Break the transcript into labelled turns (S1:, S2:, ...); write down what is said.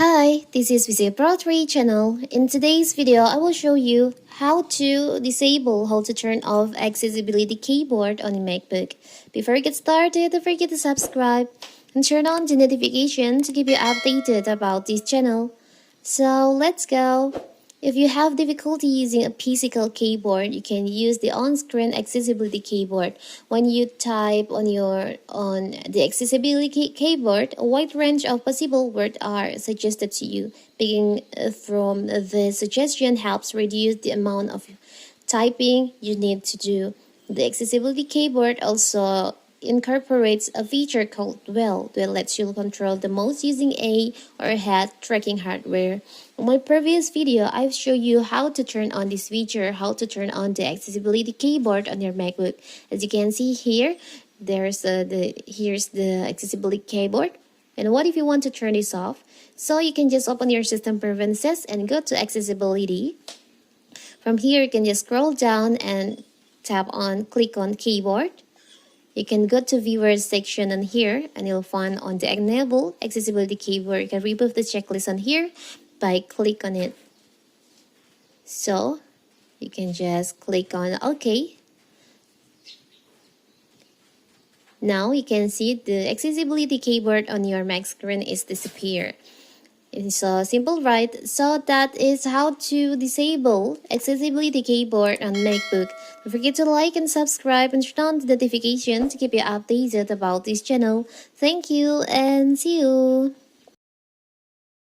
S1: Hi, this is Vijay Pro 3 channel. In today's video, I will show you how to disable, how to turn off Accessibility Keyboard on your MacBook. Before we get started, don't forget to subscribe and turn on the notification to keep you updated about this channel. So let's go. If you have difficulty using a physical keyboard, you can use the on-screen accessibility keyboard. When you type on the accessibility keyboard, a wide range of possible words are suggested to you. Picking from the suggestion helps reduce the amount of typing you need to do. The accessibility keyboard also incorporates a feature called Dwell that lets you control the mouse using a or head tracking hardware. In my previous video, I've shown you how to turn on this feature, how to turn on the accessibility keyboard on your MacBook. As you can see here, here's the accessibility keyboard. And what if you want to turn this off? So you can just open your system preferences and go to accessibility. From here, you can just scroll down and click on keyboard. You can go to viewers section on here and you'll find on the enable accessibility keyboard. You can remove the checklist on here by click on it. So you can just click on OK. Now you can see the accessibility keyboard on your Mac screen is disappear. It's so simple, right? So that is how to disable accessibility keyboard on MacBook. Don't forget to like and subscribe and turn on the notification to keep you updated about this channel. Thank you and see you.